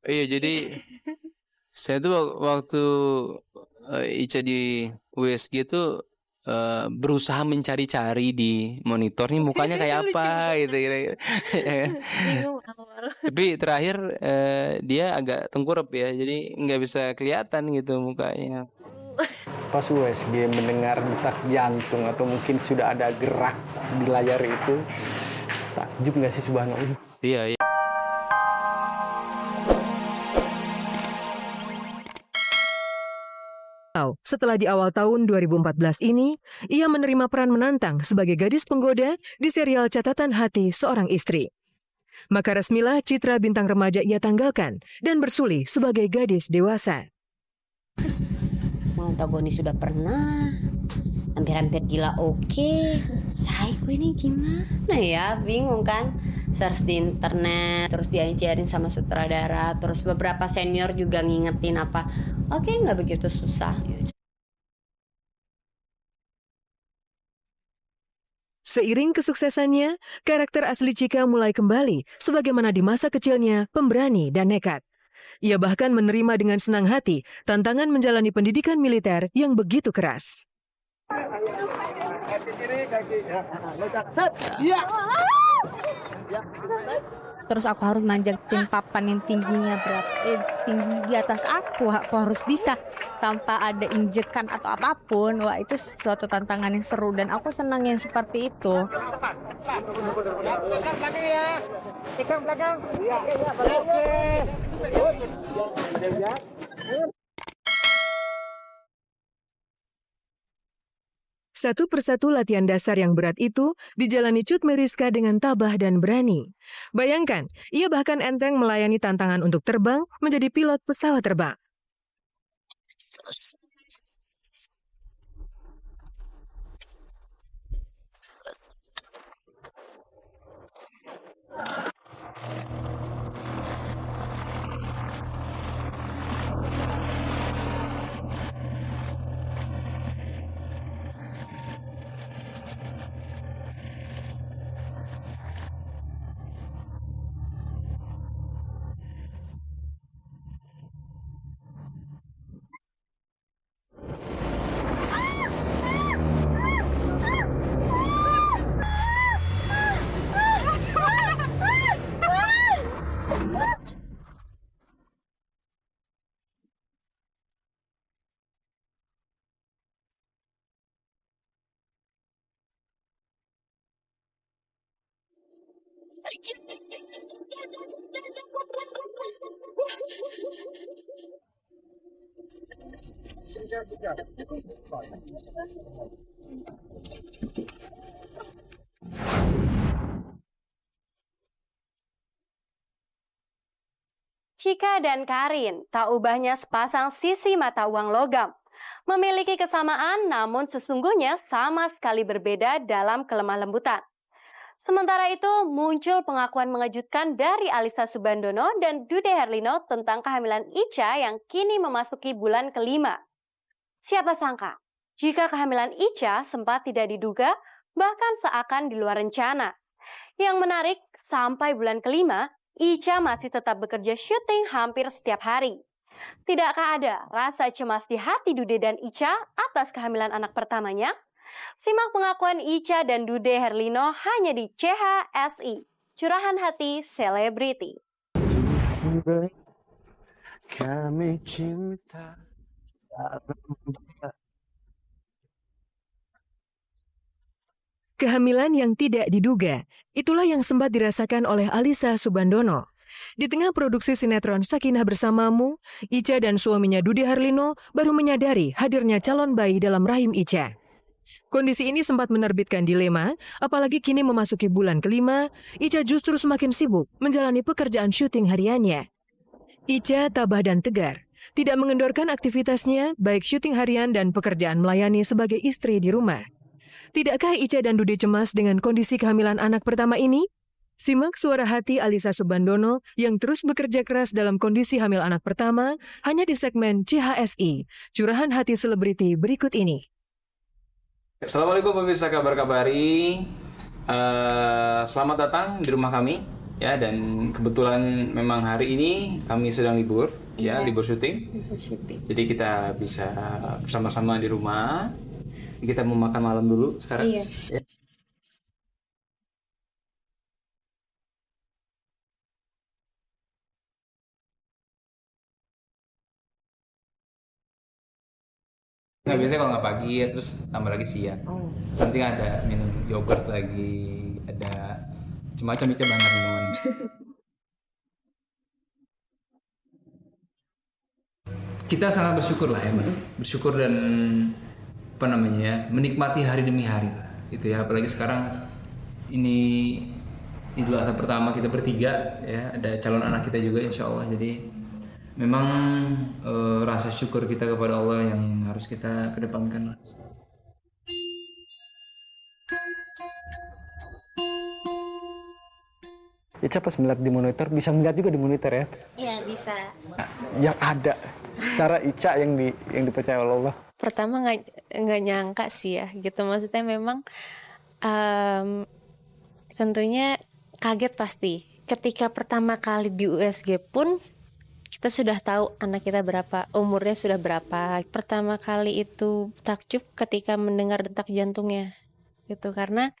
Iya, jadi saya tuh waktu Ica di USG tuh berusaha mencari-cari di monitor nih mukanya kayak Lucu apa banget. gitu kira-kira. Ya kan? Bingung awal. Tapi terakhir dia agak tengkurap ya, jadi nggak bisa kelihatan gitu mukanya. Pas USG mendengar detak jantung atau mungkin sudah ada gerak di layar itu, takjub nggak sih subhanallah? Iya, iya. Setelah di awal tahun 2014 ini, ia menerima peran menantang sebagai gadis penggoda di serial Catatan Hati Seorang Istri. Maka resmilah citra bintang remaja ia tanggalkan dan bersuli sebagai gadis dewasa. Antagonis sudah pernah, hampir-hampir gila oke. Psycho ini gimana ya, bingung kan. Search di internet, terus diajarin sama sutradara, terus beberapa senior juga ngingetin apa. Oke, nggak begitu susah. Seiring kesuksesannya, karakter asli Chika mulai kembali sebagaimana di masa kecilnya, pemberani dan nekat. Ia bahkan menerima dengan senang hati tantangan menjalani pendidikan militer yang begitu keras. Terus aku harus manjatin papan yang tingginya tinggi di atas aku harus bisa tanpa ada injekan atau apapun. Wah, itu suatu tantangan yang seru dan aku senang yang seperti itu. Satu persatu latihan dasar yang berat itu dijalani Cut Meriska dengan tabah dan berani. Bayangkan, ia bahkan enteng melayani tantangan untuk terbang menjadi pilot pesawat terbang. Chika dan Karin, tak ubahnya sepasang sisi mata uang logam. Memiliki kesamaan namun sesungguhnya sama sekali berbeda dalam kelemah lembutan. Sementara itu muncul pengakuan mengejutkan dari Alyssa Soebandono dan Dude Herlino tentang kehamilan Icha yang kini memasuki bulan kelima. Siapa sangka, jika kehamilan Icha sempat tidak diduga, bahkan seakan di luar rencana. Yang menarik, sampai bulan kelima, Icha masih tetap bekerja syuting hampir setiap hari. Tidakkah ada rasa cemas di hati Dude dan Icha atas kehamilan anak pertamanya? Simak pengakuan Icha dan Dude Herlino hanya di CHSI, Curahan Hati Selebriti. Kami cinta. Kehamilan yang tidak diduga, itulah yang sempat dirasakan oleh Alyssa Soebandono. Di tengah produksi sinetron Sakinah Bersamamu, Icha dan suaminya Dude Herlino baru menyadari hadirnya calon bayi dalam rahim Icha. Kondisi ini sempat menerbitkan dilema, apalagi kini memasuki bulan kelima, Icha justru semakin sibuk menjalani pekerjaan syuting hariannya. Icha tabah dan tegar, tidak mengendorkan aktivitasnya baik syuting harian dan pekerjaan melayani sebagai istri di rumah. Tidakkah Icha dan Dude cemas dengan kondisi kehamilan anak pertama ini? Simak suara hati Alyssa Soebandono yang terus bekerja keras dalam kondisi hamil anak pertama hanya di segmen CHSI, Curahan Hati Selebriti berikut ini. Assalamualaikum pemirsa kabar kabari. Selamat datang di rumah kami. Ya, dan kebetulan memang hari ini kami sedang libur, ya, libur syuting. Jadi kita bisa bersama-sama di rumah. Kita mau makan malam dulu sekarang. Iya. Ya. Nggak biasanya kalau nggak pagi ya, terus tambah lagi siang. Nanti ada minum yogurt lagi, ada macam-macam Ica banyak minuman. Kita sangat bersyukur lah ya Mas, bersyukur dan apa namanya ya, menikmati hari demi hari lah, gitu ya. Apalagi sekarang ini Idul Adha pertama kita bertiga ya, ada calon anak kita juga insya Allah. Jadi memang rasa syukur kita kepada Allah yang harus kita kedepankan lah. Ica pas melihat di monitor, bisa melihat juga di monitor ya. Iya bisa. Yang ada secara Ica yang dipercaya oleh Allah. Pertama nggak nyangka sih ya gitu, maksudnya memang tentunya kaget pasti ketika pertama kali di USG pun kita sudah tahu anak kita berapa, umurnya sudah berapa. Pertama kali itu takjub ketika mendengar detak jantungnya gitu, karena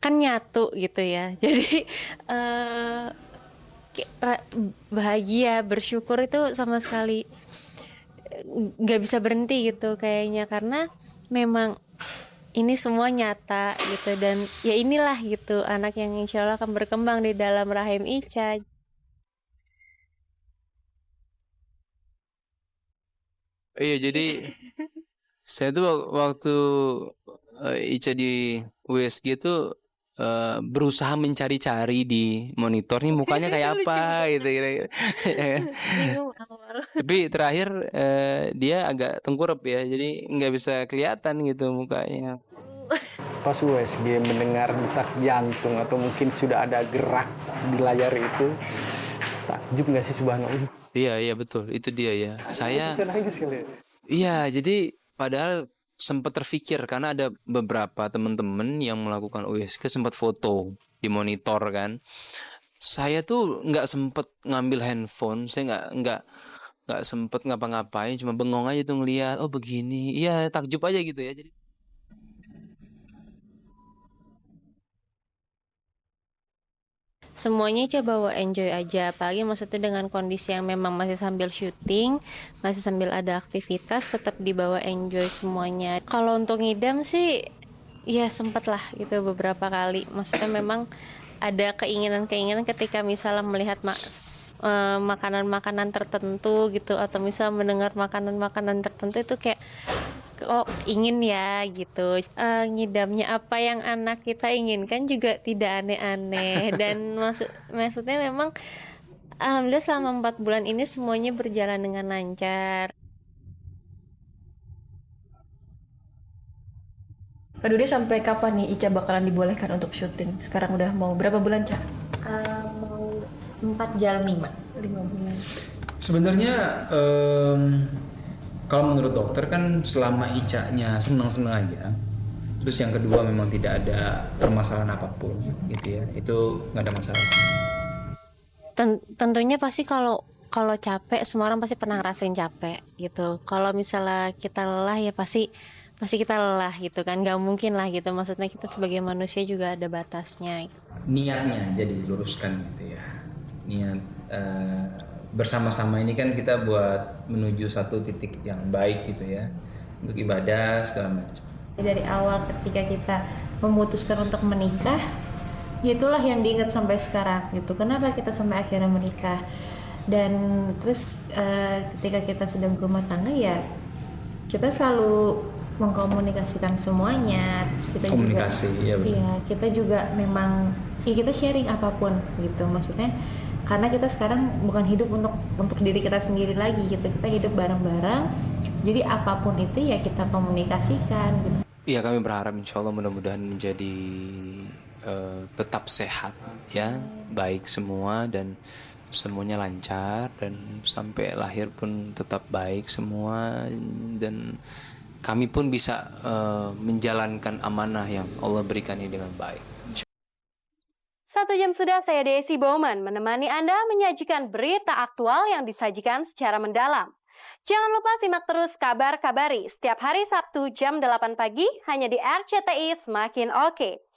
kan nyatu gitu ya. Jadi bahagia, bersyukur itu sama sekali nggak bisa berhenti gitu kayaknya, karena memang ini semua nyata gitu, dan ya inilah gitu anak yang insya Allah akan berkembang di dalam rahim Ica. Iya, jadi saya tuh waktu Ica di USG tuh berusaha mencari-cari di monitor nih mukanya kayak apa gitu kira-kira. Bingung awal. Tapi terakhir dia agak tengkurap ya, jadi nggak bisa kelihatan gitu mukanya. Pas USG mendengar detak jantung atau mungkin sudah ada gerak di layar itu, takjub nggak sih subhanallah? Iya betul, itu dia ya. Saya Bisa nangis kali ya? iya, jadi padahal sempat terfikir karena ada beberapa teman-teman yang melakukan USG sempat foto di monitor kan. Saya tuh nggak sempet ngambil handphone, saya nggak sempet ngapa-ngapain, cuma bengong aja tuh ngeliat, oh begini, iya takjub aja gitu ya. Jadi Semuanya Ica bawa enjoy aja, apalagi maksudnya dengan kondisi yang memang masih sambil syuting, masih sambil ada aktivitas, tetap dibawa enjoy semuanya. Kalau untuk ngidam sih ya sempet lah gitu beberapa kali, maksudnya memang ada keinginan-keinginan ketika misalnya melihat makanan-makanan tertentu gitu, atau misalnya mendengar makanan-makanan tertentu itu kayak oh ingin ya gitu. Ngidamnya apa yang anak kita inginkan juga tidak aneh-aneh, dan maksudnya memang alhamdulillah selama 4 bulan ini semuanya berjalan dengan lancar. Kak Dude, sampai kapan nih Ica bakalan dibolehkan untuk syuting? Sekarang udah mau berapa bulan, Ca? Mau 4 jalan 5 bulan. sebenarnya kalau menurut dokter kan selama Ica-nya senang-senang aja, terus yang kedua memang tidak ada permasalahan apapun gitu ya, itu nggak ada masalah. Tentunya pasti kalau capek, semua orang pasti pernah ngerasain capek gitu. Kalau misalnya kita lelah ya pasti kita lelah gitu kan, nggak mungkin lah gitu. Maksudnya kita sebagai manusia juga ada batasnya. Niatnya jadi diluruskan gitu ya, niat bersama-sama ini kan kita buat menuju satu titik yang baik gitu ya, untuk ibadah segala macam. Dari awal ketika kita memutuskan untuk menikah, itulah yang diingat sampai sekarang gitu. Kenapa kita sampai akhirnya menikah? Dan terus ketika kita sudah berumah tangga ya kita selalu mengkomunikasikan semuanya. Terus kita Komunikasi, juga, iya benar. iya, kita juga memang kita sharing apapun gitu. Maksudnya karena kita sekarang bukan hidup untuk diri kita sendiri lagi gitu. Kita hidup bareng-bareng. Jadi apapun itu ya kita komunikasikan gitu. Iya, kami berharap insya Allah mudah-mudahan menjadi tetap sehat ya, baik semua dan semuanya lancar, dan sampai lahir pun tetap baik semua, dan kami pun bisa menjalankan amanah yang Allah berikan ini dengan baik. 1 jam sudah saya Desi Bowman menemani Anda menyajikan berita aktual yang disajikan secara mendalam. Jangan lupa simak terus Kabar Kabari setiap hari Sabtu jam 8 pagi hanya di RCTI Semakin Oke.